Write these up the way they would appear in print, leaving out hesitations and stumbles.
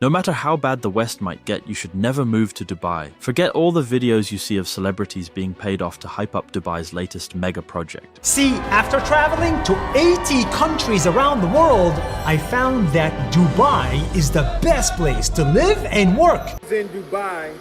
No matter how bad the West might get, you should never move to Dubai. Forget all the videos you see of celebrities being paid off to hype up Dubai's latest mega project. See, after traveling to 80 countries around the world, I found that Dubai is the best place to live and work. I was in Dubai,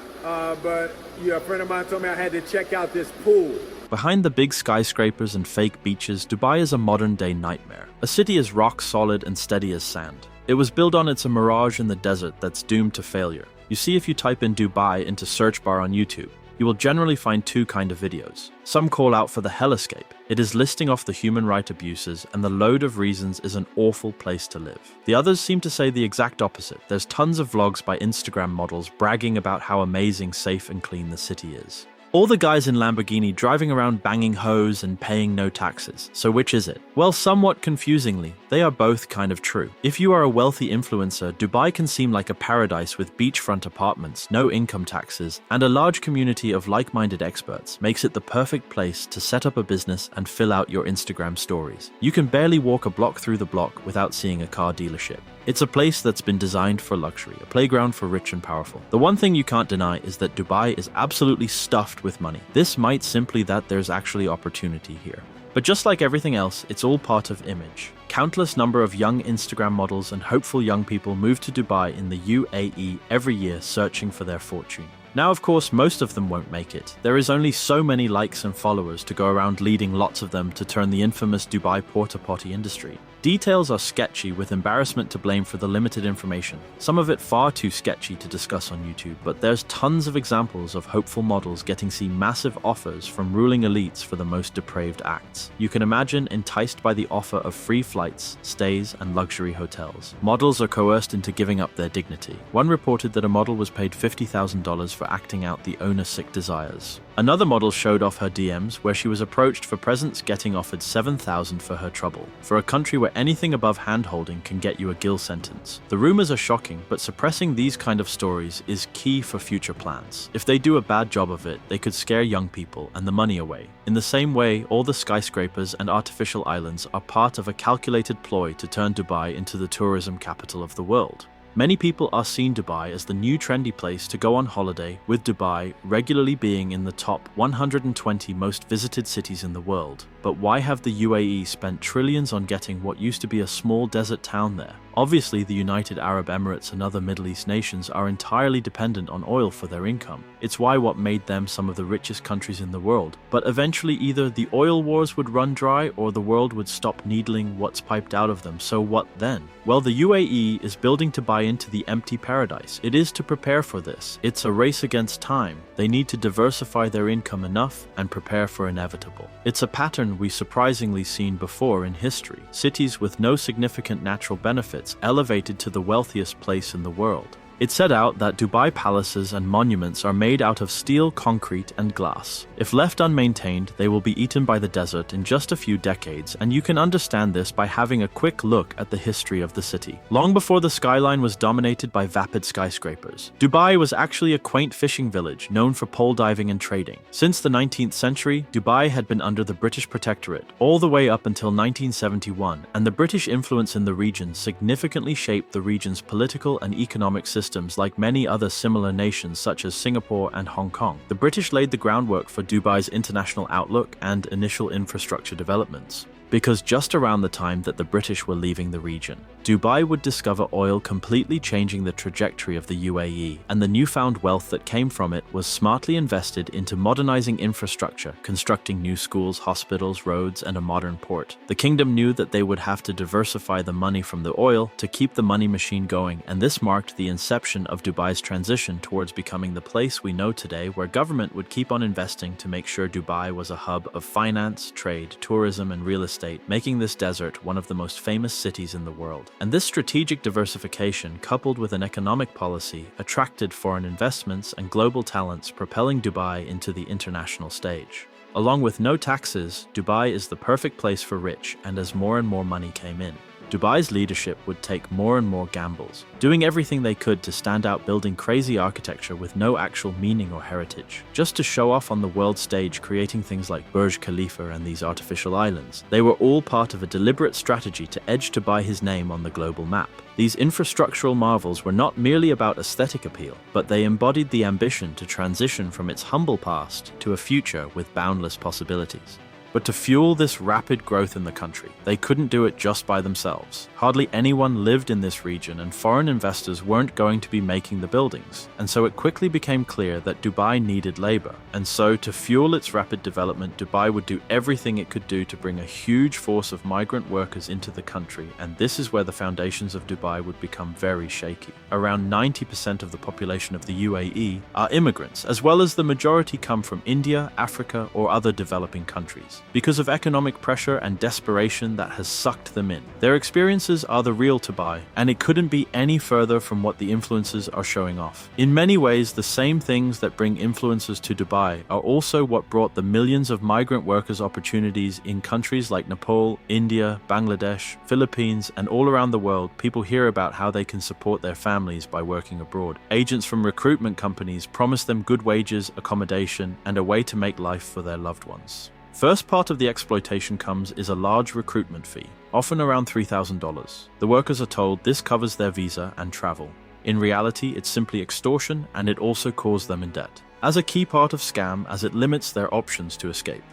but a friend of mine told me I had to check out this pool. Behind the big skyscrapers and fake beaches, Dubai is a modern-day nightmare. A city as rock solid and steady as sand. It was built on it's a mirage in the desert that's doomed to failure. You see, if you type in Dubai into search bar on YouTube, you will generally find two kind of videos. Some call out for the hellscape. It is listing off the human right abuses and the load of reasons is an awful place to live. The others seem to say the exact opposite. There's tons of vlogs by Instagram models bragging about how amazing, safe and clean the city is. All the guys in Lamborghini driving around banging hoes and paying no taxes. So which is it? Well, somewhat confusingly, they are both kind of true. If you are a wealthy influencer, Dubai can seem like a paradise with beachfront apartments, no income taxes, and a large community of like-minded experts makes it the perfect place to set up a business and fill out your Instagram stories. You can barely walk a block through the block without seeing a car dealership. It's a place that's been designed for luxury, a playground for rich and powerful. The one thing you can't deny is that Dubai is absolutely stuffed with money. This might simply that there's actually opportunity here. But just like everything else, it's all part of image. Countless number of young Instagram models and hopeful young people move to Dubai in the UAE every year searching for their fortune. Now, of course, most of them won't make it. There is only so many likes and followers to go around leading lots of them to turn the infamous Dubai porta potty industry. Details are sketchy with embarrassment to blame for the limited information, some of it far too sketchy to discuss on YouTube, but there's tons of examples of hopeful models getting massive offers from ruling elites for the most depraved acts. You can imagine enticed by the offer of free flights, stays, and luxury hotels. Models are coerced into giving up their dignity. One reported that a model was paid $50,000 for acting out the owner-sick desires. Another model showed off her DMs where she was approached for presents getting offered $7,000 for her trouble. For a country where anything above hand-holding can get you a gill sentence. The rumors are shocking, but suppressing these kind of stories is key for future plans. If they do a bad job of it, they could scare young people and the money away. In the same way, all the skyscrapers and artificial islands are part of a calculated ploy to turn Dubai into the tourism capital of the world. Many people are seeing Dubai as the new trendy place to go on holiday, with Dubai regularly being in the top 120 most visited cities in the world. But why have the UAE spent trillions on getting what used to be a small desert town there? Obviously, the United Arab Emirates and other Middle East nations are entirely dependent on oil for their income. It's what made them some of the richest countries in the world. But eventually either the oil wars would run dry or the world would stop needling what's piped out of them. So what then? Well, the UAE is building to buy into the empty paradise. It is to prepare for this. It's a race against time. They need to diversify their income enough and prepare for inevitable. It's a pattern we surprisingly seen before in history. Cities with no significant natural benefits elevated to the wealthiest place in the world. It set out that Dubai palaces and monuments are made out of steel, concrete, and glass. If left unmaintained, they will be eaten by the desert in just a few decades, and you can understand this by having a quick look at the history of the city. Long before the skyline was dominated by vapid skyscrapers, Dubai was actually a quaint fishing village known for pole diving and trading. Since the 19th century, Dubai had been under the British protectorate all the way up until 1971, and the British influence in the region significantly shaped the region's political and economic system. Like many other similar nations such as Singapore and Hong Kong. The British laid the groundwork for Dubai's international outlook and initial infrastructure developments. Because just around the time that the British were leaving the region, Dubai would discover oil completely changing the trajectory of the UAE, and the newfound wealth that came from it was smartly invested into modernizing infrastructure, constructing new schools, hospitals, roads, and a modern port. The kingdom knew that they would have to diversify the money from the oil to keep the money machine going, and this marked the inception of Dubai's transition towards becoming the place we know today, where government would keep on investing to make sure Dubai was a hub of finance, trade, tourism, and real estate, making this desert one of the most famous cities in the world. And this strategic diversification, coupled with an economic policy, attracted foreign investments and global talents, propelling Dubai into the international stage. Along with no taxes, Dubai is the perfect place for rich, and as more and more money came in, Dubai's leadership would take more and more gambles, doing everything they could to stand out, building crazy architecture with no actual meaning or heritage, just to show off on the world stage, creating things like Burj Khalifa and these artificial islands. They were all part of a deliberate strategy to edge Dubai's name on the global map. These infrastructural marvels were not merely about aesthetic appeal, but they embodied the ambition to transition from its humble past to a future with boundless possibilities. But to fuel this rapid growth in the country, they couldn't do it just by themselves. Hardly anyone lived in this region, and foreign investors weren't going to be making the buildings. And so it quickly became clear that Dubai needed labor. And so to fuel its rapid development, Dubai would do everything it could do to bring a huge force of migrant workers into the country. And this is where the foundations of Dubai would become very shaky. Around 90% of the population of the UAE are immigrants, as well as the majority come from India, Africa, or other developing countries. Because of economic pressure and desperation that has sucked them in. Their experiences are the real Dubai, and it couldn't be any further from what the influencers are showing off. In many ways, the same things that bring influencers to Dubai are also what brought the millions of migrant workers opportunities in countries like Nepal, India, Bangladesh, Philippines, and all around the world. People hear about how they can support their families by working abroad. Agents from recruitment companies promise them good wages, accommodation, and a way to make life for their loved ones. First part of the exploitation comes is a large recruitment fee, often around $3,000. The workers are told this covers their visa and travel. In reality, it's simply extortion, and it also caused them in debt. As a key part of scam, as it limits their options to escape.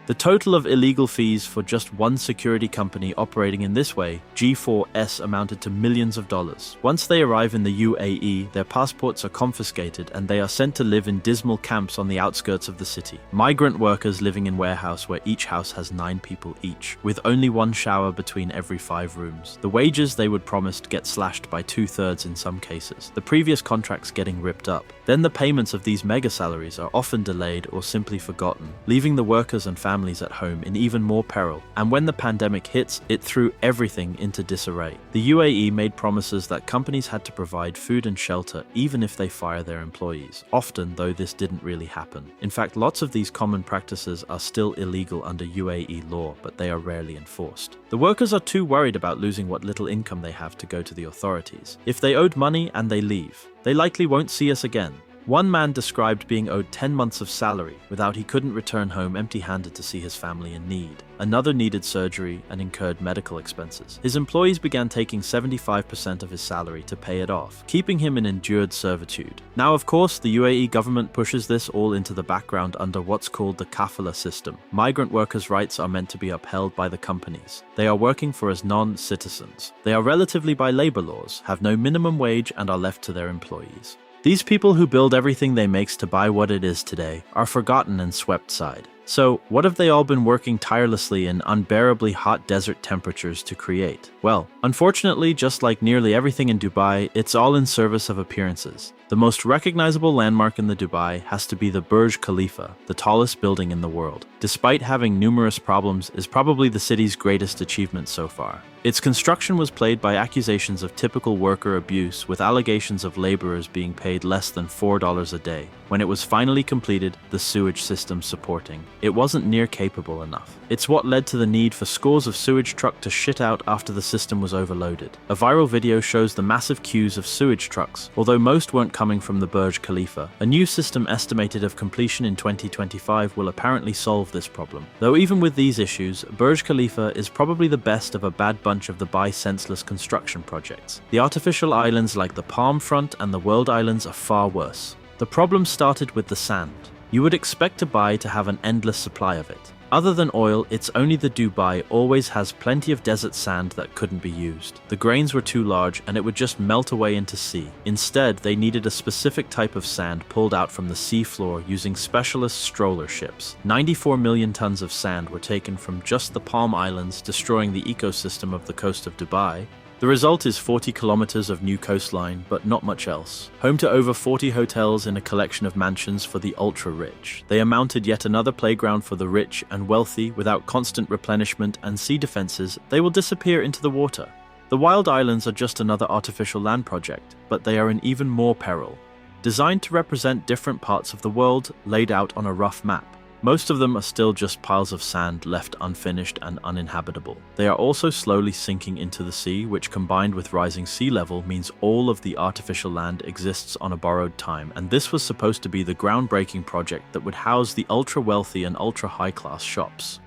The total of illegal fees for just one security company operating in this way, G4S, amounted to millions of dollars. Once they arrive in the UAE, their passports are confiscated and they are sent to live in dismal camps on the outskirts of the city. Migrant workers living in warehouse where each house has 9 people each, with only one shower between every 5 rooms. The wages they would promised get slashed by 2/3 in some cases, the previous contracts getting ripped up. Then the payments of these mega salaries are often delayed or simply forgotten, leaving the workers and families at home in even more peril. And when the pandemic hits, it threw everything into disarray. The UAE made promises that companies had to provide food and shelter even if they fire their employees, often though this didn't really happen. In fact, lots of these common practices are still illegal under UAE law, but they are rarely enforced. The workers are too worried about losing what little income they have to go to the authorities. If they owed money and they leave, they likely won't see us again. One man described being owed 10 months of salary without he couldn't return home empty-handed to see his family in need. Another needed surgery and incurred medical expenses. His employees began taking 75% of his salary to pay it off, keeping him in endured servitude. Now, of course, the UAE government pushes this all into the background under what's called the kafala system. Migrant workers' rights are meant to be upheld by the companies. They are working for as non-citizens. They are relatively by labor laws, have no minimum wage, and are left to their employees. These people who build everything they make to buy what it is today are forgotten and swept aside. So, what have they all been working tirelessly in unbearably hot desert temperatures to create? Well, unfortunately, just like nearly everything in Dubai, it's all in service of appearances. The most recognizable landmark in the Dubai has to be the Burj Khalifa, the tallest building in the world. Despite having numerous problems, is probably the city's greatest achievement so far. Its construction was plagued by accusations of typical worker abuse, with allegations of laborers being paid less than $4 a day. When it was finally completed, the sewage system supporting, it wasn't near capable enough. It's what led to the need for scores of sewage trucks to shit out after the system was overloaded. A viral video shows the massive queues of sewage trucks, although most weren't coming from the Burj Khalifa. A new system estimated of completion in 2025 will apparently solve this problem. Though even with these issues, Burj Khalifa is probably the best of a bad bunch of Dubai senseless construction projects. The artificial islands like the Palm Front and the World Islands are far worse. The problem started with the sand. You would expect Dubai to have an endless supply of it. Other than oil, it's only the Dubai always has plenty of desert sand that couldn't be used. The grains were too large and it would just melt away into sea. Instead, they needed a specific type of sand pulled out from the sea floor using specialist stroller ships. 94 million tons of sand were taken from just the Palm Islands, destroying the ecosystem of the coast of Dubai. The result is 40 kilometers of new coastline, but not much else. Home to over 40 hotels in a collection of mansions for the ultra-rich. They amounted yet another playground for the rich and wealthy. Without constant replenishment and sea defenses, they will disappear into the water. The Wild Islands are just another artificial land project, but they are in even more peril. Designed to represent different parts of the world, laid out on a rough map. Most of them are still just piles of sand left unfinished and uninhabitable. They are also slowly sinking into the sea, which combined with rising sea level means all of the artificial land exists on a borrowed time, and this was supposed to be the groundbreaking project that would house the ultra-wealthy and ultra-high-class shops.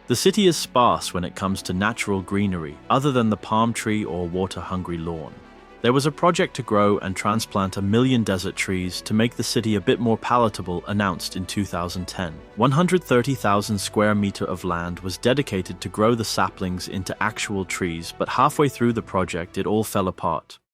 The city is sparse when it comes to natural greenery, other than the palm tree or water-hungry lawn. There was a project to grow and transplant 1 million desert trees to make the city a bit more palatable announced in 2010. 130,000 square meters of land was dedicated to grow the saplings into actual trees, but halfway through the project it all fell apart.